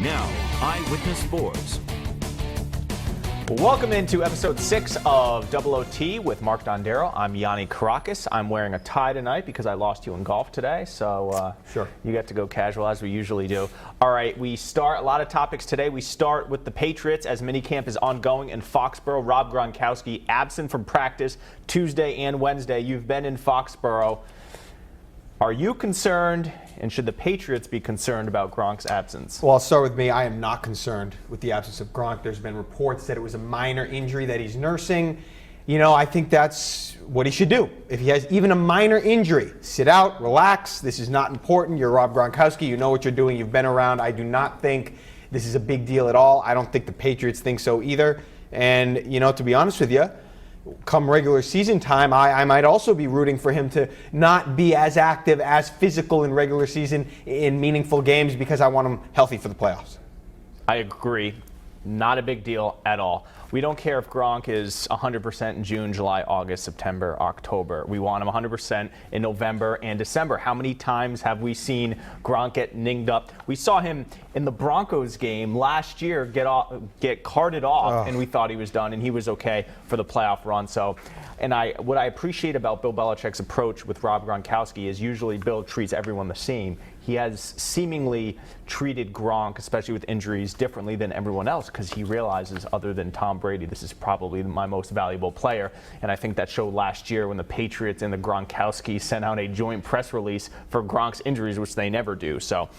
Now, Eyewitness Sports. Welcome into episode 6 of Double OT with Mark Dondero. I'm Yanni Caracas. I'm wearing a tie tonight because I lost you in golf today, so Sure. You get to go casual as we usually do. All right, we start a lot of topics today. We start with the Patriots as minicamp is ongoing in Foxborough. Rob Gronkowski absent from practice Tuesday and Wednesday. You've been in Foxborough. Are you concerned, and should the Patriots be concerned about Gronk's absence? Well, I'll start with me. I am not concerned with the absence of Gronk. There's been reports that it was a minor injury that he's nursing. You know, I think that's what he should do. If he has even a minor injury, sit out, relax. This is not important. You're Rob Gronkowski. You know what you're doing. You've been around. I do not think this is a big deal at all. I don't think the Patriots think so either. And, you know, to be honest with you, come regular season time, I might also be rooting for him to not be as active, as physical in regular season in meaningful games because I want him healthy for the playoffs. I agree. Not a big deal at all. We don't care if Gronk is 100% in June, July, August, September, October. We want him 100% in November and December. How many times have we seen Gronk get ninged up? We saw him in the Broncos game last year get carted off, and we thought he was done, and he was okay for the playoff run. So, what I appreciate about Bill Belichick's approach with Rob Gronkowski is usually Bill treats everyone the same. He has seemingly treated Gronk, especially with injuries, differently than everyone else because he realizes, other than Tom Brady, this is probably my most valuable player. And I think that showed last year when the Patriots and the Gronkowski sent out a joint press release for Gronk's injuries, which they never do. So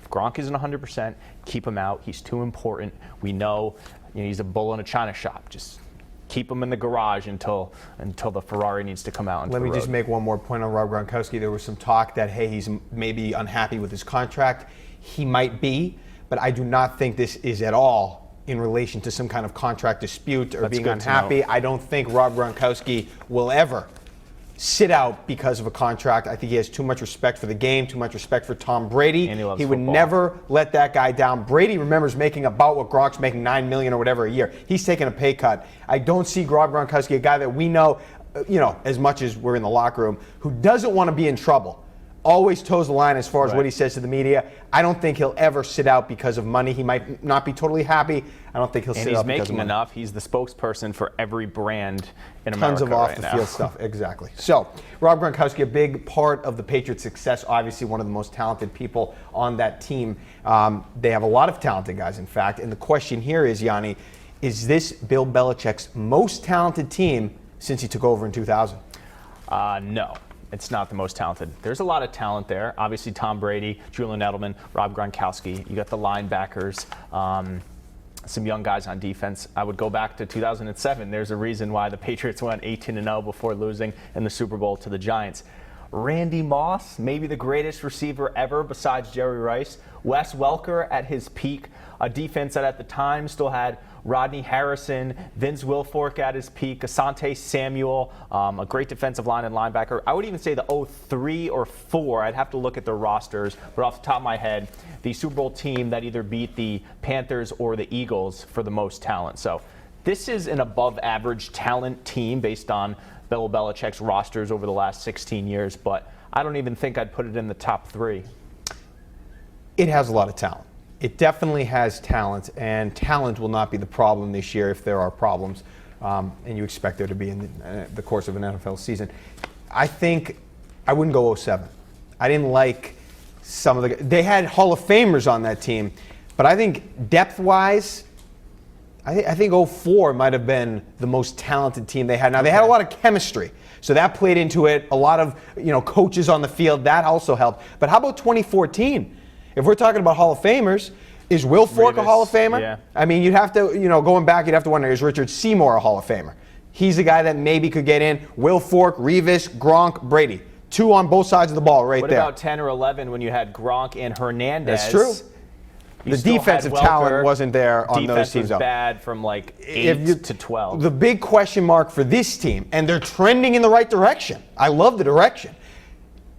if Gronk isn't 100%, keep him out. He's too important. We know, he's a bull in a china shop. Just keep him in the garage until the Ferrari needs to come out. Let me just make one more point on Rob Gronkowski. There was some talk that, hey, he's maybe unhappy with his contract. He might be, but I do not think this is at all in relation to some kind of contract dispute or being unhappy. I don't think Rob Gronkowski will ever sit out because of a contract. I think he has too much respect for the game, too much respect for Tom Brady. And he loves would football. never let that guy down. Brady remembers making about what Gronk's making, $9 million or whatever a year. He's taking a pay cut. I don't see Rob Gronkowski, a guy that we know, as much as we're in the locker room, who doesn't want to be in trouble. Always toes the line as far as what he says to the media. I don't think he'll ever sit out because of money. He might not be totally happy. I don't think he'll sit out because of money. And he's making enough. He's the spokesperson for every brand in America. Tons of off-the-field stuff, exactly. So, Rob Gronkowski, a big part of the Patriots' success, obviously one of the most talented people on that team. They have a lot of talented guys, in fact. And the question here is, Yanni, is this Bill Belichick's most talented team since he took over in 2000? No. It's not the most talented. There's a lot of talent there. Obviously, Tom Brady, Julian Edelman, Rob Gronkowski. You got the linebackers, some young guys on defense. I would go back to 2007. There's a reason why the Patriots went 18-0 before losing in the Super Bowl to the Giants. Randy Moss, maybe the greatest receiver ever besides Jerry Rice. Wes Welker at his peak. A defense that at the time still had Rodney Harrison, Vince Wilfork at his peak, Asante Samuel, a great defensive line and linebacker. I would even say the 03 or 4, I'd have to look at their rosters, but off the top of my head, the Super Bowl team that either beat the Panthers or the Eagles for the most talent. So this is an above-average talent team based on Bill Belichick's rosters over the last 16 years, but I don't even think I'd put it in the top 3. It has a lot of talent. It definitely has talent, and talent will not be the problem this year if there are problems, and you expect there to be in the course of an NFL season. I think I wouldn't go 07. I didn't like some of the – they had Hall of Famers on that team, but I think depth-wise, I think 04 might have been the most talented team they had. Now, they had a lot of chemistry, so that played into it. A lot of coaches on the field, that also helped. But how about 2014? If we're talking about Hall of Famers, is Will Fork a Hall of Famer? Yeah. I mean, you'd have to, going back, you'd have to wonder, is Richard Seymour a Hall of Famer? He's a guy that maybe could get in. Will Fork, Revis, Gronk, Brady. 2 on both sides of the ball right there. What about 10 or 11 when you had Gronk and Hernandez? That's true. The defensive talent wasn't there on those teams. Defense was bad from 8 to 12. The big question mark for this team, and they're trending in the right direction. I love the direction.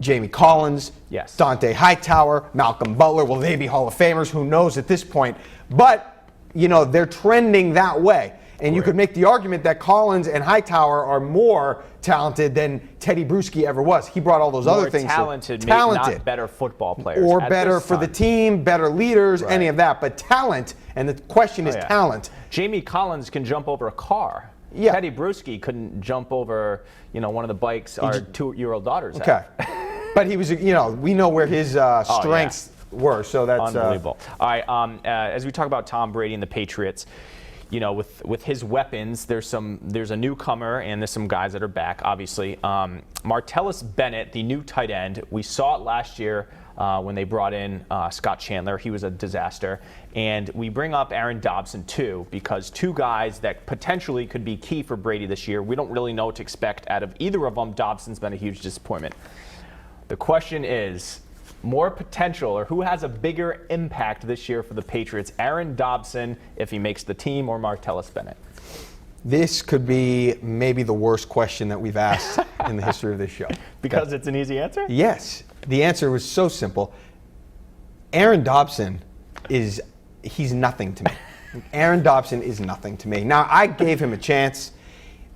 Jamie Collins, yes. Dante Hightower, Malcolm Butler. Will they be Hall of Famers? Who knows at this point? But, they're trending that way. And you could make the argument that Collins and Hightower are more talented than Teddy Bruschi ever was. He brought all those other things. Talented, not better football players. Or better for the team, better leaders, any of that. But talent, and the question is talent. Jamie Collins can jump over a car. Yeah. Teddy Bruschi couldn't jump over, one of the bikes our 2-year-old daughters have. But he was, we know where his strengths were, so that's unbelievable. All right, as we talk about Tom Brady and the Patriots, with his weapons, there's a newcomer and there's some guys that are back, obviously. Martellus Bennett, the new tight end, we saw it last year when they brought in Scott Chandler. He was a disaster. And we bring up Aaron Dobson, too, because two guys that potentially could be key for Brady this year. We don't really know what to expect out of either of them. Dobson's been a huge disappointment. The question is, more potential, or who has a bigger impact this year for the Patriots, Aaron Dobson, if he makes the team, or Martellus Bennett? This could be maybe the worst question that we've asked in the history of this show. Because it's an easy answer? Yes. The answer was so simple. Aaron Dobson he's nothing to me. Aaron Dobson is nothing to me. Now, I gave him a chance,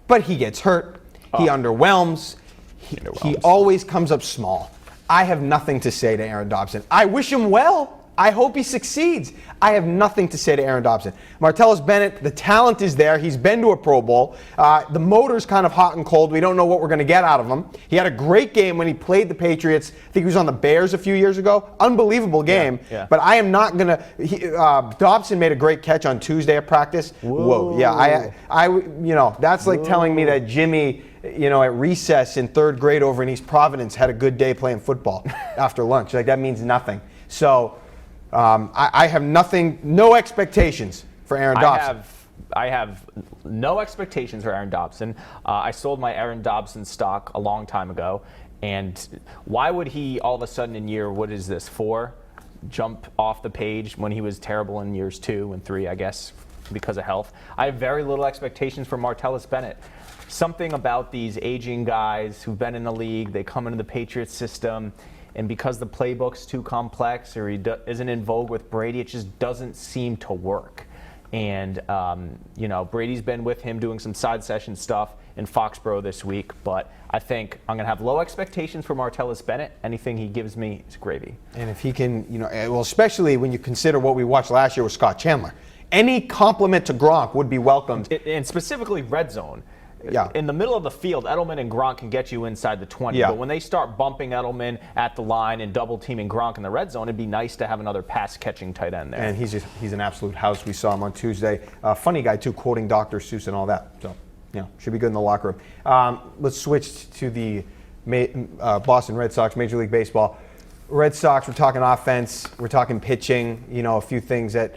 but he gets hurt. He underwhelms. He always comes up small. I have nothing to say to Aaron Dobson. I wish him well. I hope he succeeds. I have nothing to say to Aaron Dobson. Martellus Bennett, the talent is there. He's been to a Pro Bowl. The motor's kind of hot and cold. We don't know what we're going to get out of him. He had a great game when he played the Patriots. I think he was on the Bears a few years ago. Unbelievable game. Yeah. But I am not going to. Dobson made a great catch on Tuesday at practice. Whoa. Yeah. That's like telling me that Jimmy, at recess in third grade over in East Providence had a good day playing football after lunch. Like, that means nothing. So I have no expectations for Aaron Dobson. I have no expectations for Aaron Dobson. I sold my Aaron Dobson stock a long time ago. And why would he all of a sudden in year, 4, jump off the page when he was terrible in years 2 and 3, I guess, because of health? I have very little expectations for Martellus Bennett. Something about these aging guys who've been in the league, they come into the Patriots system, and because the playbook's too complex or he isn't in vogue with Brady, it just doesn't seem to work. And, Brady's been with him doing some side session stuff in Foxborough this week, but I think I'm going to have low expectations for Martellus Bennett. Anything he gives me is gravy. And if he can, especially when you consider what we watched last year with Scott Chandler, any compliment to Gronk would be welcomed. And specifically red zone. Yeah. In the middle of the field, Edelman and Gronk can get you inside the 20. Yeah. But when they start bumping Edelman at the line and double teaming Gronk in the red zone, it'd be nice to have another pass catching tight end there. And he's an absolute house. We saw him on Tuesday. Funny guy too, quoting Dr. Seuss and all that. So, should be good in the locker room. Let's switch to the Boston Red Sox, Major League Baseball. Red Sox, we're talking offense, we're talking pitching, a few things that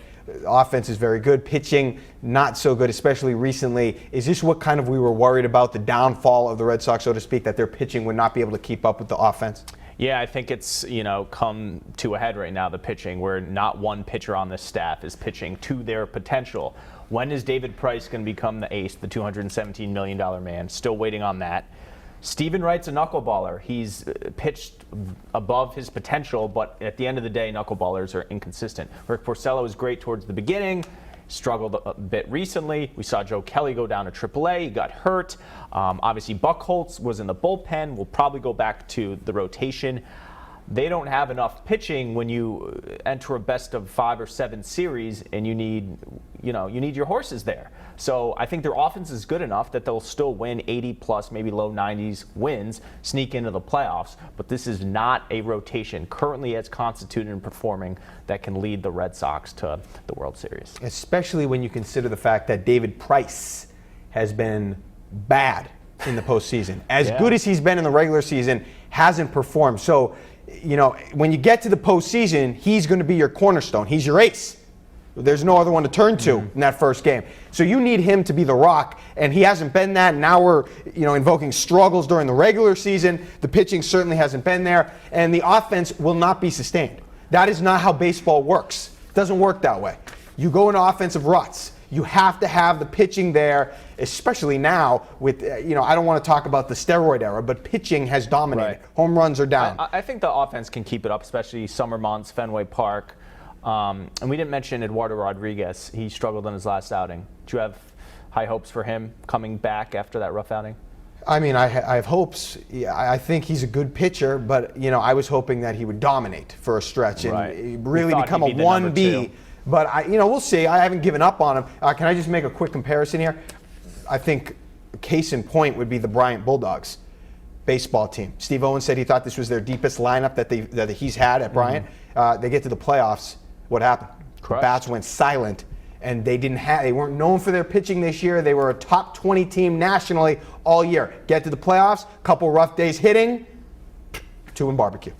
offense is very good, pitching not so good, especially recently. Is this what kind of we were worried about, the downfall of the Red Sox, so to speak, that their pitching would not be able to keep up with the offense? Yeah, I think it's, come to a head right now, the pitching, where not one pitcher on this staff is pitching to their potential. When is David Price going to become the ace, the $217 million man? Still waiting on that. Stephen Wright's a knuckleballer. He's pitched above his potential, but at the end of the day, knuckleballers are inconsistent. Rick Porcello was great towards the beginning, struggled a bit recently. We saw Joe Kelly go down to AAA. He got hurt. Obviously, Buchholz was in the bullpen. We'll probably go back to the rotation. They don't have enough pitching when you enter a best of 5 or 7 series, and you need your horses there. So I think their offense is good enough that they'll still win 80 plus, maybe low 90s wins, sneak into the playoffs. But this is not a rotation currently as constituted and performing that can lead the Red Sox to the World Series. Especially when you consider the fact that David Price has been bad in the postseason. As good as he's been in the regular season, hasn't performed. So, when you get to the postseason, he's going to be your cornerstone. He's your ace. There's no other one to turn to in that first game. So you need him to be the rock, and he hasn't been that. Now we're, invoking struggles during the regular season. The pitching certainly hasn't been there, and the offense will not be sustained. That is not how baseball works. It doesn't work that way. You go into offensive ruts. You have to have the pitching there, especially now with, I don't want to talk about the steroid era, but pitching has dominated. Right. Home runs are down. I think the offense can keep it up, especially summer months, Fenway Park. And we didn't mention Eduardo Rodriguez. He struggled in his last outing. Do you have high hopes for him coming back after that rough outing? I mean, I have hopes. Yeah, I think he's a good pitcher, but I was hoping that he would dominate for a stretch and really become a 1B. But we'll see. I haven't given up on him. Can I just make a quick comparison here? I think case in point would be the Bryant Bulldogs baseball team. Steve Owens said he thought this was their deepest lineup that he's had at Bryant. They get to the playoffs. What happened? The bats went silent. And they weren't known for their pitching this year. They were a top 20 team nationally all year. Get to the playoffs, couple rough days hitting, 2 in barbecue.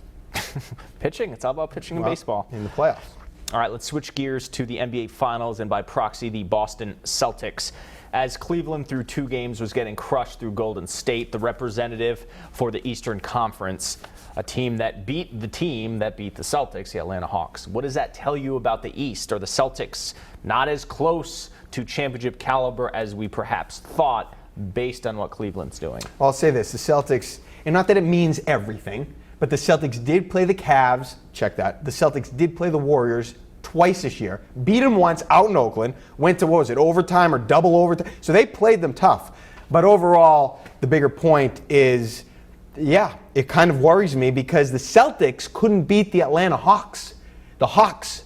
Pitching, it's all about pitching in baseball. In the playoffs. All right, let's switch gears to the NBA Finals and by proxy the Boston Celtics. As Cleveland through 2 games was getting crushed through Golden State, the representative for the Eastern Conference, a team that beat the Celtics, the Atlanta Hawks. What does that tell you about the East? Are the Celtics not as close to championship caliber as we perhaps thought based on what Cleveland's doing? Well, I'll say this. The Celtics, and not that it means everything, but the Celtics did play the Cavs. Check that. The Celtics did play the Warriors twice this year. Beat them once out in Oakland. Went to, overtime or double overtime? So they played them tough. But overall, the bigger point is, it kind of worries me because the Celtics couldn't beat the Atlanta Hawks. The Hawks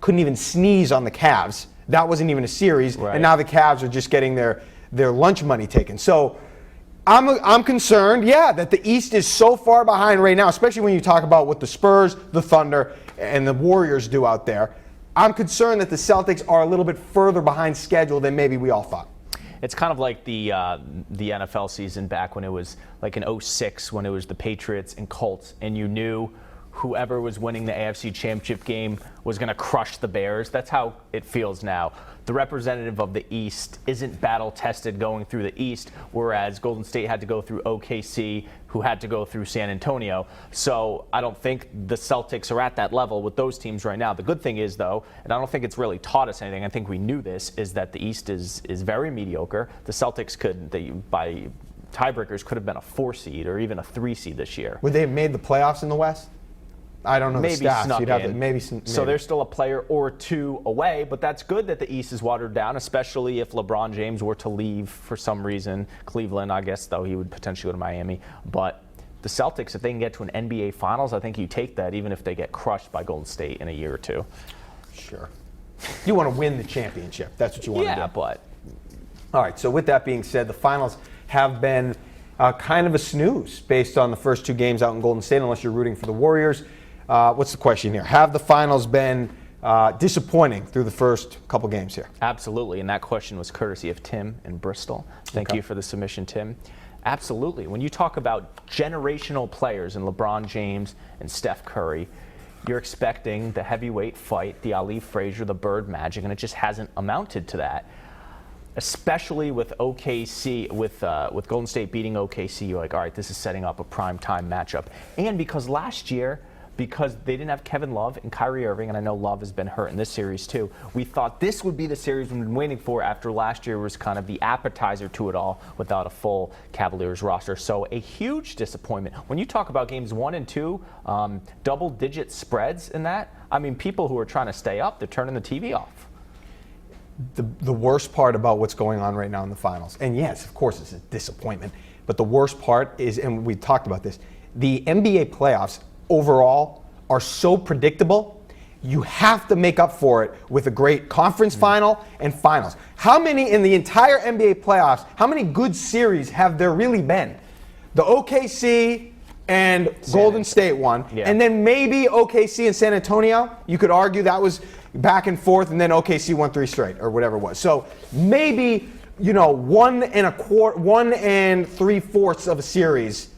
couldn't even sneeze on the Cavs. That wasn't even a series. Right. And now the Cavs are just getting their lunch money taken. So I'm concerned, that the East is so far behind right now, especially when you talk about what the Spurs, the Thunder, and the Warriors do out there. I'm concerned that the Celtics are a little bit further behind schedule than maybe we all thought. It's kind of like the NFL season back when it was like in 2006 when it was the Patriots and Colts, and you knew whoever was winning the AFC Championship game was going to crush the Bears. That's how it feels now. The representative of the East isn't battle-tested going through the East, whereas Golden State had to go through OKC, who had to go through San Antonio. So I don't think the Celtics are at that level with those teams right now. The good thing is, though, and I don't think it's really taught us anything, I think we knew this, is that the East is very mediocre. The Celtics by tiebreakers, could have been a 4 seed or even a 3 seed this year. Would they have made the playoffs in the West? I don't know maybe the stats. Snuck in. Maybe. So they're still a player or 2 away, but that's good that the East is watered down, especially if LeBron James were to leave for some reason. Cleveland, I guess, though, he would potentially go to Miami. But the Celtics, if they can get to an NBA Finals, I think you take that even if they get crushed by Golden State in a year or 2. Sure. You want to win the championship. That's what you want to do. Yeah, but... All right, so with that being said, the Finals have been kind of a snooze based on the first 2 games out in Golden State, unless you're rooting for the Warriors. What's the question here? Have the finals been disappointing through the first couple games here? Absolutely, and that question was courtesy of Tim in Bristol. Thank you for the submission, Tim. Absolutely. When you talk about generational players in LeBron James and Steph Curry, you're expecting the heavyweight fight, the Ali Frazier, the Bird Magic, and it just hasn't amounted to that. Especially with OKC, with Golden State beating OKC, you're like, all right, this is setting up a primetime matchup. And because last year, because they didn't have Kevin Love and Kyrie Irving, and I know Love has been hurt in this series too, we thought this would be the series we've been waiting for after last year was kind of the appetizer to it all without a full Cavaliers roster. So a huge disappointment. When you talk about games 1 and 2, double-digit spreads in that, I mean, people who are trying to stay up, they're turning the TV off. The worst part about what's going on right now in the finals, and yes, of course it's a disappointment, but the worst part is, and we talked about this, the NBA playoffs overall are so predictable, you have to make up for it with a great conference final and finals. How many in the entire NBA playoffs, how many good series have there really been? The OKC and Golden State one, and then maybe OKC and San Antonio. You could argue that was back and forth, and then OKC won 3 straight or whatever it was. So maybe 1 3/4 of a series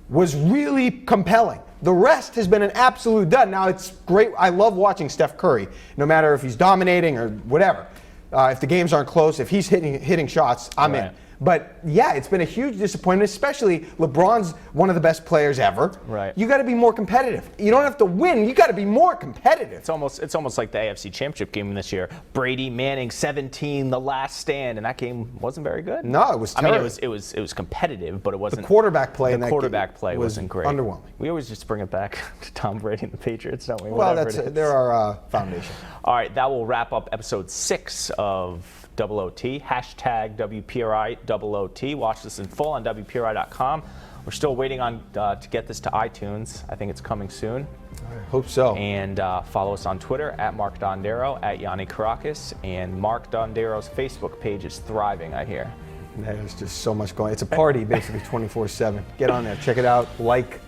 was really compelling. The rest has been an absolute dud. Now, it's great. I love watching Steph Curry, no matter if he's dominating or whatever. If the games aren't close, if he's hitting shots, I'm in. But yeah, it's been a huge disappointment, especially LeBron's one of the best players ever. Right. You got to be more competitive. You don't have to win. You got to be more competitive. It's almost like the AFC Championship game this year. Brady, Manning, 17, the last stand, and that game wasn't very good. No, it was terrible. I mean, it was competitive, but it wasn't. The quarterback play in that quarterback play was wasn't great. Underwhelming. We always just bring it back to Tom Brady and the Patriots, don't we? Well, Whatever it is. they're our foundation. All right, that will wrap up episode 6 of Double OT. Hashtag WPRI Double OT. Watch this in full on WPRI.com. We're still waiting on to get this to iTunes. I think it's coming soon. I hope so. And follow us on Twitter at Mark Dondero, at Yanni Caracas, and Mark Dondero's Facebook page is thriving, I hear. There's just so much going. It's a party basically 24/7. Get on there, check it out, like.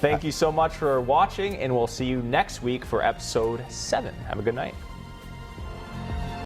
Thank you so much for watching, and we'll see you next week for episode 7. Have a good night.